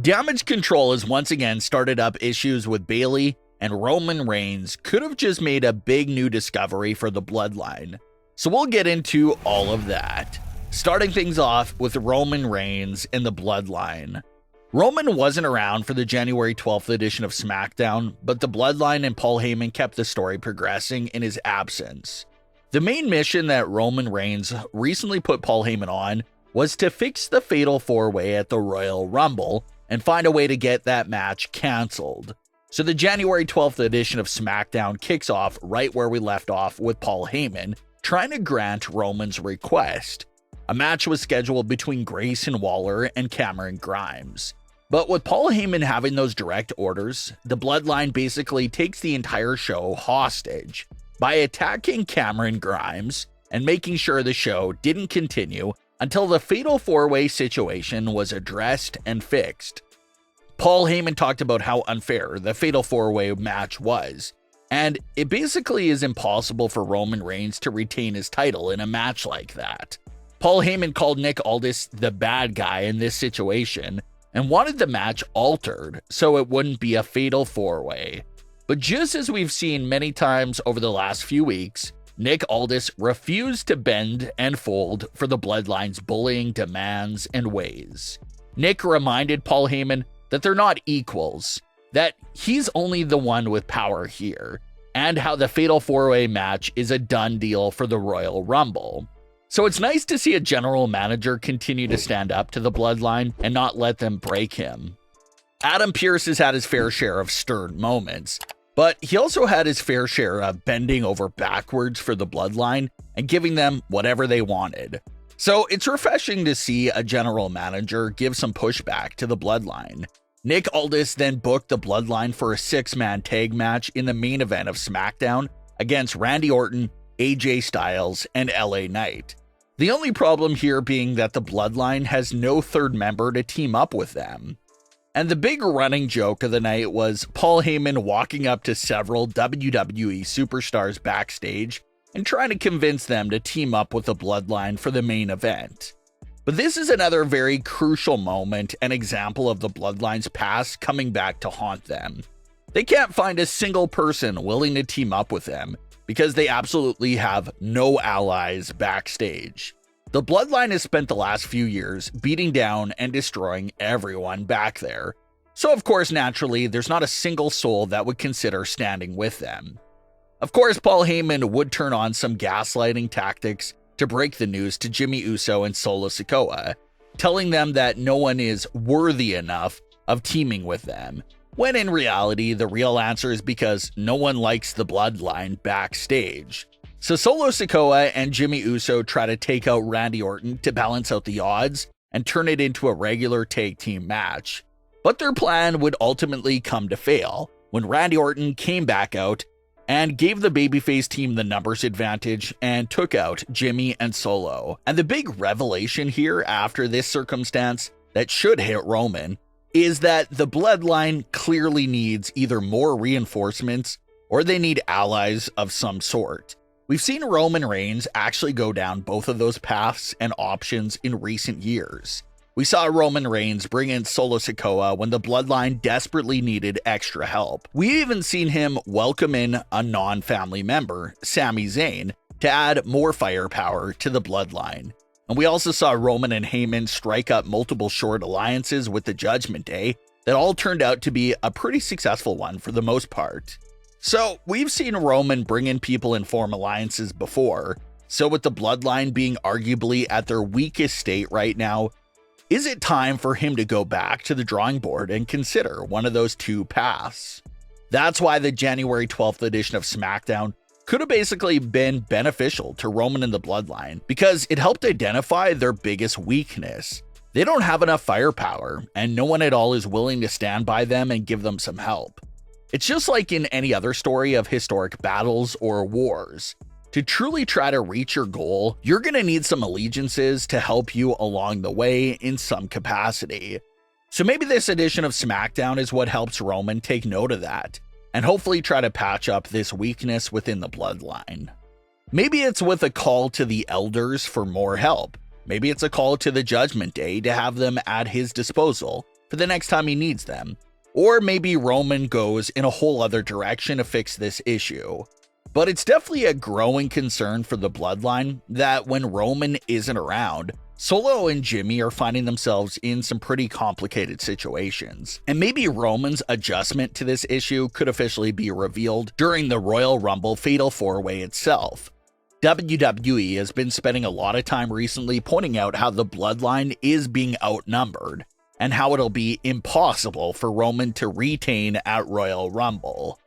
Damage CTRL has once again started up issues with Bayley, and Roman Reigns could have just made a big new discovery for the Bloodline. So we'll get into all of that. Starting things off with Roman Reigns and the Bloodline. Roman wasn't around for the January 12th edition of SmackDown, but the Bloodline and Paul Heyman kept the story progressing in his absence. The main mission that Roman Reigns recently put Paul Heyman on was to fix the Fatal 4-Way at the Royal Rumble and find a way to get that match cancelled. So the January 12th edition of SmackDown kicks off right where we left off with Paul Heyman trying to grant Roman's request. A match was scheduled between Grayson Waller and Cameron Grimes. But with Paul Heyman having those direct orders, the Bloodline basically takes the entire show hostage by attacking Cameron Grimes and making sure the show didn't continue until the Fatal 4-Way situation was addressed and fixed. Paul Heyman talked about how unfair the Fatal 4-Way match was, and it basically is impossible for Roman Reigns to retain his title in a match like that. Paul Heyman called Nick Aldis the bad guy in this situation and wanted the match altered so it wouldn't be a Fatal 4-Way. But just as we've seen many times over the last few weeks, Nick Aldis refused to bend and fold for the Bloodline's bullying demands and ways. Nick reminded Paul Heyman that they're not equals, that he's only the one with power here, and how the Fatal 4-Way match is a done deal for the Royal Rumble. So it's nice to see a general manager continue to stand up to the Bloodline and not let them break him. Adam Pearce has had his fair share of stern moments, but he also had his fair share of bending over backwards for the Bloodline and giving them whatever they wanted. So it's refreshing to see a general manager give some pushback to the Bloodline. Nick Aldis then booked the Bloodline for a 6-man tag match in the main event of SmackDown against Randy Orton, AJ Styles, and LA Knight. The only problem here being that the Bloodline has no third member to team up with them. And the big running joke of the night was Paul Heyman walking up to several WWE superstars backstage and trying to convince them to team up with the Bloodline for the main event. But this is another very crucial moment and example of the Bloodline's past coming back to haunt them. They can't find a single person willing to team up with them because they absolutely have no allies backstage. The Bloodline has spent the last few years beating down and destroying everyone back there. So of course, naturally, there's not a single soul that would consider standing with them. Of course, Paul Heyman would turn on some gaslighting tactics to break the news to Jimmy Uso and Solo Sikoa, telling them that no one is worthy enough of teaming with them, when in reality, the real answer is because no one likes the Bloodline backstage. So Solo Sikoa and Jimmy Uso try to take out Randy Orton to balance out the odds and turn it into a regular tag team match. But their plan would ultimately come to fail when Randy Orton came back out and gave the babyface team the numbers advantage and took out Jimmy and Solo. And the big revelation here after this circumstance that should hit Roman is that the Bloodline clearly needs either more reinforcements or they need allies of some sort. We've seen Roman Reigns actually go down both of those paths and options in recent years. We saw Roman Reigns bring in Solo Sikoa when the Bloodline desperately needed extra help. We've even seen him welcome in a non-family member, Sami Zayn, to add more firepower to the Bloodline. And we also saw Roman and Heyman strike up multiple short alliances with the Judgment Day that all turned out to be a pretty successful one for the most part. So we've seen Roman bring in people and form alliances before, so with the Bloodline being arguably at their weakest state right now, is it time for him to go back to the drawing board and consider one of those two paths? That's why the January 12th edition of SmackDown could have basically been beneficial to Roman and the Bloodline because it helped identify their biggest weakness. They don't have enough firepower, and no one at all is willing to stand by them and give them some help. It's just like in any other story of historic battles or wars. To truly try to reach your goal, you're going to need some allegiances to help you along the way in some capacity. So maybe this edition of SmackDown is what helps Roman take note of that and hopefully try to patch up this weakness within the Bloodline. Maybe it's with a call to the elders for more help. Maybe it's a call to the Judgment Day to have them at his disposal for the next time he needs them. Or maybe Roman goes in a whole other direction to fix this issue. But it's definitely a growing concern for the Bloodline that when Roman isn't around, Solo and Jimmy are finding themselves in some pretty complicated situations. And maybe Roman's adjustment to this issue could officially be revealed during the Royal Rumble Fatal 4-Way itself. WWE has been spending a lot of time recently pointing out how the Bloodline is being outnumbered, and how it'll be impossible for Roman to retain at Royal Rumble.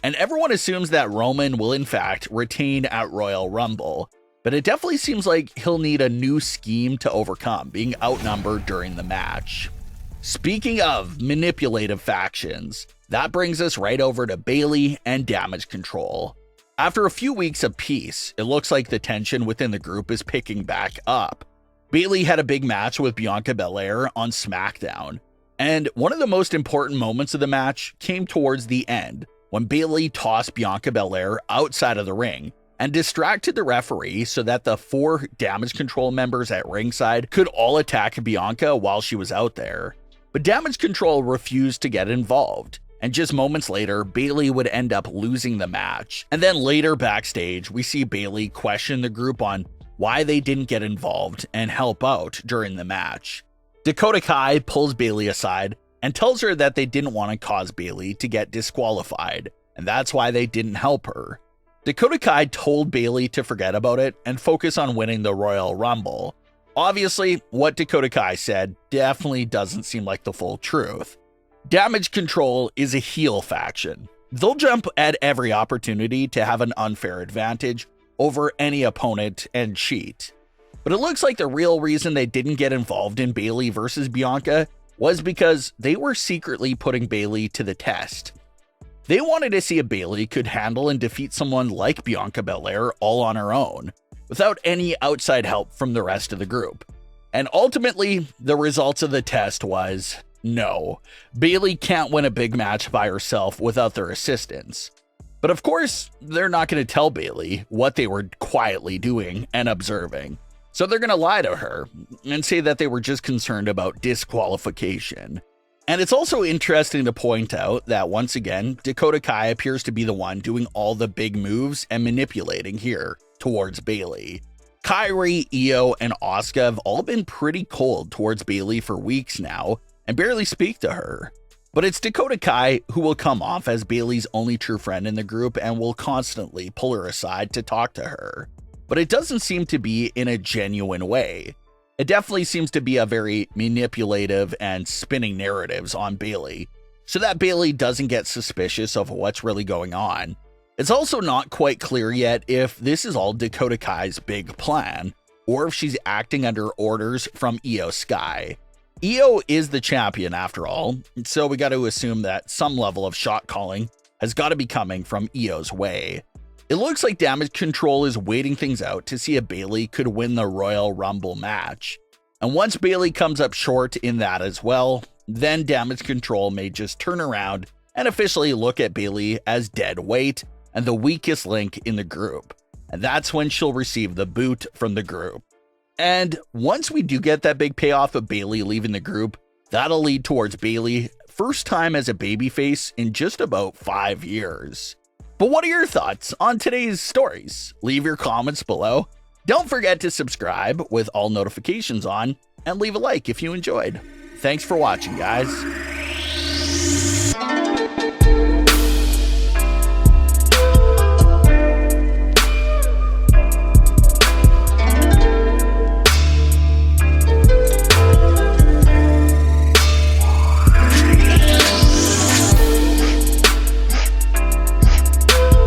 And everyone assumes that Roman will in fact retain at Royal Rumble, but it definitely seems like he'll need a new scheme to overcome being outnumbered during the match. Speaking of manipulative factions, that brings us right over to Bayley and Damage CTRL. After a few weeks of peace, it looks like the tension within the group is picking back up. Bayley had a big match with Bianca Belair on Smackdown, and one of the most important moments of the match came towards the end, when Bayley tossed Bianca Belair outside of the ring and distracted the referee so that the 4 Damage CTRL members at ringside could all attack Bianca while she was out there. But Damage CTRL refused to get involved, and just moments later, Bayley would end up losing the match. And then later backstage, we see Bayley question the group on why they didn't get involved and help out during the match. Dakota Kai pulls Bayley aside and tells her that they didn't want to cause Bayley to get disqualified, and that's why they didn't help her. Dakota Kai told Bayley to forget about it and focus on winning the Royal Rumble. Obviously, what Dakota Kai said definitely doesn't seem like the full truth. Damage CTRL is a heel faction. They'll jump at every opportunity to have an unfair advantage over any opponent and cheat. But it looks like the real reason they didn't get involved in Bayley versus Bianca was because they were secretly putting Bayley to the test. They wanted to see if Bayley could handle and defeat someone like Bianca Belair all on her own, without any outside help from the rest of the group. And ultimately, the results of the test was no. Bayley can't win a big match by herself without their assistance. But of course, they're not going to tell Bayley what they were quietly doing and observing. So they're going to lie to her and say that they were just concerned about disqualification. And it's also interesting to point out that once again, Dakota Kai appears to be the one doing all the big moves and manipulating here towards Bayley. Kairi, Io, and Asuka have all been pretty cold towards Bayley for weeks now and barely speak to her. But it's Dakota Kai who will come off as Bayley's only true friend in the group and will constantly pull her aside to talk to her. But it doesn't seem to be in a genuine way. It definitely seems to be a very manipulative and spinning narratives on Bayley, so that Bayley doesn't get suspicious of what's really going on. It's also not quite clear yet if this is all Dakota Kai's big plan, or if she's acting under orders from Io Sky. Io is the champion after all, so we got to assume that some level of shot calling has got to be coming from Io's way. It looks like Damage CTRL is waiting things out to see if Bayley could win the Royal Rumble match. And once Bayley comes up short in that as well, then Damage CTRL may just turn around and officially look at Bayley as dead weight and the weakest link in the group. And that's when she'll receive the boot from the group. And once we do get that big payoff of Bayley leaving the group, that'll lead towards Bayley first time as a babyface in just about 5 years. But what are your thoughts on today's stories? Leave your comments below. Don't forget to subscribe with all notifications on and leave a like if you enjoyed. Thanks for watching, guys.